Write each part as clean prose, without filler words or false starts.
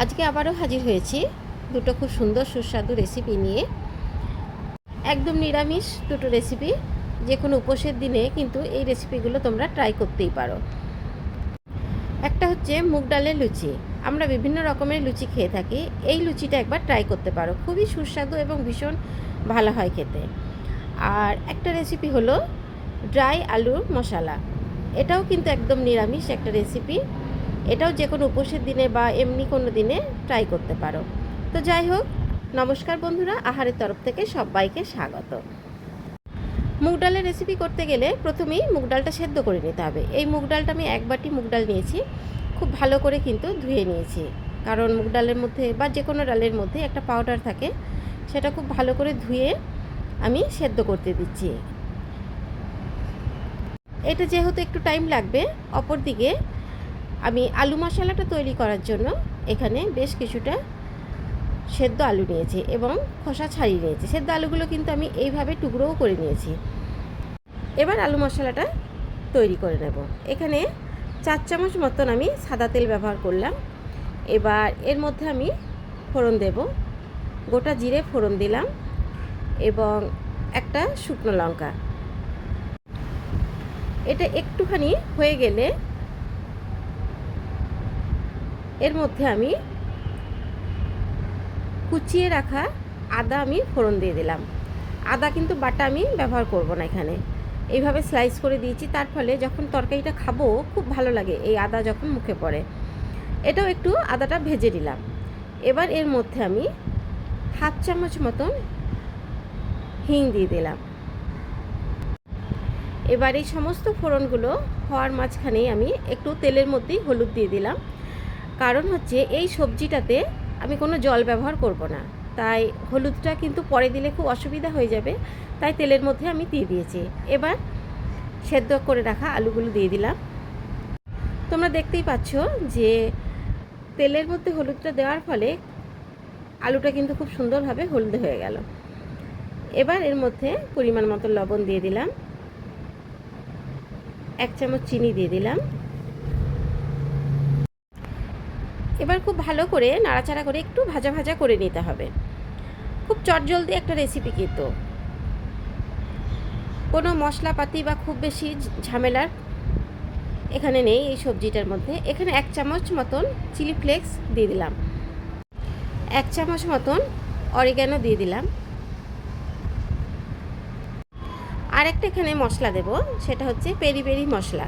আজকে আবারও হাজির হয়েছি দুটো খুব সুন্দর সুস্বাদু রেসিপি নিয়ে। একদম নিরামিষ দুটো রেসিপি, যে কোনো উপোসের দিনে কিন্তু এই রেসিপিগুলো তোমরা ট্রাই করতেই পারো। একটা হচ্ছে মুগ ডালের লুচি। আমরা বিভিন্ন রকমের লুচি খেয়ে থাকি, এই লুচিটা একবার ট্রাই করতে পারো, খুবই সুস্বাদু এবং ভীষণ ভালো হয় খেতে। আর একটা রেসিপি হলো ড্রাই আলুর মশলা, এটাও কিন্তু একদম নিরামিষ একটা রেসিপি। এটাও যে কোনো উপোসের দিনে বা এমনি কোনো দিনে ট্রাই করতে পারো। তো যাই হোক, নমস্কার বন্ধুরা, আহারের তরফ থেকে সবাইকে স্বাগত। মুগ ডালের রেসিপি করতে গেলে প্রথমেই মুগ ডালটা সেদ্ধ করে নিতে হবে। এই মুগ ডালটা আমি 1 বাটি মুগ ডাল নিয়েছি, খুব ভালো করে কিন্তু ধুয়ে নিয়েছি, কারণ মুগ ডালের মধ্যে বা যে কোনো ডালের মধ্যে একটা পাউডার থাকে, সেটা খুব ভালো করে ধুয়ে আমি সেদ্ধ করতে দিচ্ছি। এটা যেহেতু একটু টাইম লাগবে, অপরদিকে আমি আলু মশলাটা তৈরি করার জন্য এখানে বেশ কিছুটা সেদ্ধ আলু নিয়েছি এবং খোসা ছাড়িয়ে নিয়েছি। সেদ্ধ আলুগুলো কিন্তু আমি এইভাবে টুকরোও করে নিয়েছি। এবার আলু মশলাটা তৈরি করে নেব। এখানে 4 চামচ মতন আমি সাদা তেল ব্যবহার করলাম। এবার এর মধ্যে আমি ফোড়ন দেব, গোটা জিরে ফোড়ন দিলাম এবং একটা শুকনো লঙ্কা। এটা একটুখানি হয়ে গেলে এর মধ্যে আমি কুচিয়ে রাখা আদা আমি ফোড়ন দিয়ে দিলাম। আদা কিন্তু বাটা আমি ব্যবহার করব না, এখানে এইভাবে স্লাইস করে দিয়েছি, তার ফলে যখন তরকারিটা খাবো খুব ভালো লাগে এই আদা যখন মুখে পড়ে। এটাও একটু আদাটা ভেজে নিলাম। এবার এর মধ্যে আমি 1/2 চামচ মতন হিং দিয়ে দিলাম। এবার এই সমস্ত ফোড়নগুলো হওয়ার মাঝখানেই আমি একটু তেলের মধ্যেই হলুদ দিয়ে দিলাম, কারণ হচ্ছে এই সবজিটাতে আমি কোনো জল ব্যবহার করব না, তাই হলুদটা কিন্তু পরে দিলে খুব অসুবিধা হয়ে যাবে, তাই তেলের মধ্যে আমি দিয়ে দিয়েছি। এবার সেদ্ধ করে রাখা আলুগুলো দিয়ে দিলাম। তোমরা দেখতেই পাচ্ছ যে তেলের মধ্যে হলুদটা দেওয়ার ফলে আলুটা কিন্তু খুব সুন্দরভাবে হলদে হয়ে গেল। এবার এর মধ্যে পরিমাণ মতো লবণ দিয়ে দিলাম, 1 চামচ চিনি দিয়ে দিলাম। এবার খুব ভালো করে নাড়াচাড়া করে একটু ভাজা ভাজা করে নিতে হবে। খুব চটজলদি একটা রেসিপি, কিন্তু কোনো মশলাপাতি বা খুব বেশি ঝামেলার এখানে নেই এই সবজিটার মধ্যে। এখানে 1 চামচ মতন চিলি ফ্লেক্স দিয়ে দিলাম, 1 চামচ মতন অরিগ্যানো দিয়ে দিলাম। আর একটা এখানে মশলা দেব, সেটা হচ্ছে পেরি পেরি মশলা।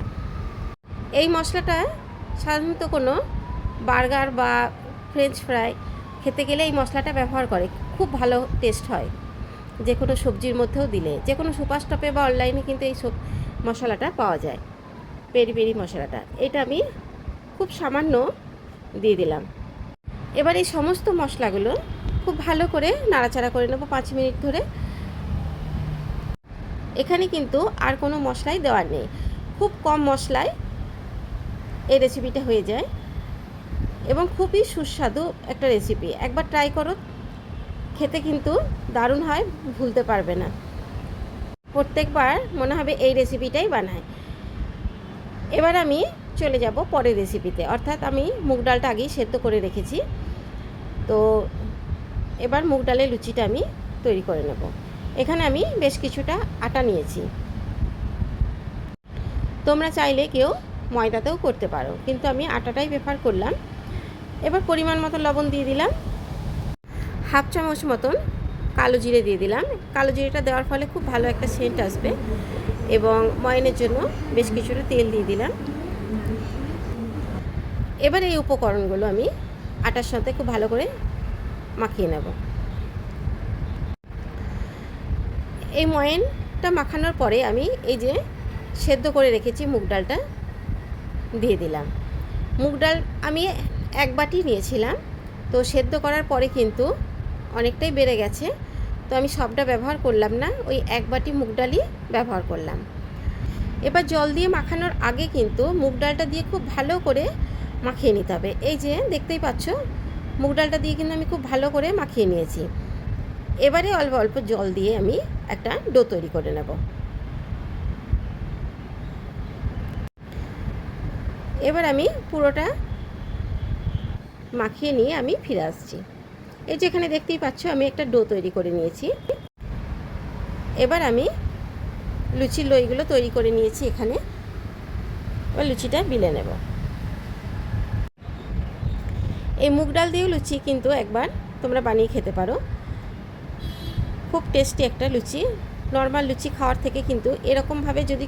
এই মশলাটা সাধারণত কোনো বার্গার বা ফ্রেঞ্চ ফ্রাই খেতে গেলে এই মশলাটা ব্যবহার করে, খুব ভালো টেস্ট হয়। যে কোনো সবজির মধ্যেও দিলে, যে কোনো সুপার স্টপে বা অনলাইনে কিন্তু এই সব মশলাটা পাওয়া যায়, পেরি পেরি মশলাটা। এটা আমি খুব সামান্য দিয়ে দিলাম। এবার এই সমস্ত মশলাগুলো খুব ভালো করে নাড়াচাড়া করে নেব 5 মিনিট ধরে। এখানে কিন্তু আর কোনো মশলাই দেওয়ার নেই, খুব কম মশলায় এই রেসিপিটা হয়ে যায় এবং খুবই সুস্বাদু একটা রেসিপি। একবার ট্রাই করো, খেতে কিন্তু দারুণ হয়, ভুলতে পারবে না। প্রত্যেকবার মনে হবে এই রেসিপিটাই বানায়। এবার আমি চলে যাব পরের রেসিপিতে, অর্থাৎ আমি মুগ ডালটা আগেই সেদ্ধ করে রেখেছি। তো এবার মুগ ডালের লুচিটা আমি তৈরি করে নেব। এখানে আমি বেশ কিছুটা আটা নিয়েছি। তোমরা চাইলে কেউ ময়দাতেও করতে পারো, কিন্তু আমি আটাটাই প্রেফার করলাম। এবার পরিমাণ মতো লবণ দিয়ে দিলাম, 1/2 চামচ মতন কালো জিরে দিয়ে দিলাম। কালো জিরেটা দেওয়ার ফলে খুব ভালো একটা সেন্ট আসবে এবং ময়ানের জন্য বেশ কিছুটা তেল দিয়ে দিলাম। এবার এই উপকরণগুলো আমি আটার সাথে খুব ভালো করে মাখিয়ে নেব। এই ময়ানটা মাখানোর পরে আমি এই যে সেদ্ধ করে রেখেছি মুগ ডালটা দিয়ে দিলাম। মুগ ডাল আমি 1 বাটি নিয়েছিলাম, তো সেদ্ধ করার পরে কিন্তু অনেকটাই বেড়ে গেছে, তো আমি সবটা ব্যবহার করলাম না, ওই 1 বাটি মুগ ডালই ব্যবহার করলাম। এবার জল দিয়ে মাখানোর আগে কিন্তু মুগ ডালটা দিয়ে খুব ভালো করে মাখিয়ে নিতে হবে। এই যে দেখতেই পাচ্ছ, মুগ ডালটা দিয়ে কিন্তু আমি খুব ভালো করে মাখিয়ে নিয়েছি। এবারে অল্প অল্প জল দিয়ে আমি একটা ডো তৈরি করে নেব। এবার আমি পুরোটা মাখিয়ে নিয়ে আমি ফিরে আসছি। এই যেখানে দেখতেই পাচ্ছ আমি একটা ডো তৈরি করে নিয়েছি। এবার আমি লুচির লইগুলো তৈরি করে নিয়েছি এখানে। এবার লুচিটা বেলে নেব। এই মুগ ডাল দিয়েও লুচি কিন্তু একবার তোমরা বানিয়ে খেতে পারো, খুব টেস্টি একটা লুচি। নর্মাল লুচি খাওয়ার থেকে কিন্তু এরকমভাবে যদি,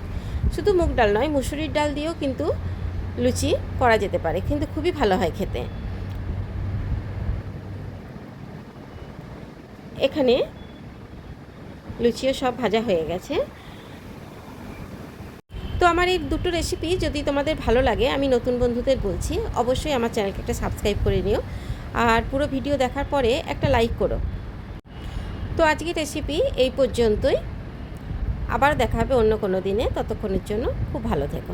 শুধু মুগ ডাল নয় মুসুরির ডাল দিয়েও কিন্তু লুচি করা যেতে পারে, কিন্তু খুবই ভালো হয় খেতে। এখানে লুচিও সব ভাজা হয়ে গেছে। তো আমার এই দুটো রেসিপি যদি তোমাদের ভালো লাগে, আমি নতুন বন্ধুদের বলছি অবশ্যই আমার চ্যানেলকে একটা সাবস্ক্রাইব করে নিও, আর পুরো ভিডিও দেখার পরে একটা লাইক করো। তো আজকের রেসিপি এই পর্যন্তই, আবার দেখা হবে অন্য কোনো দিনে। ততক্ষণের জন্য খুব ভালো থেকো।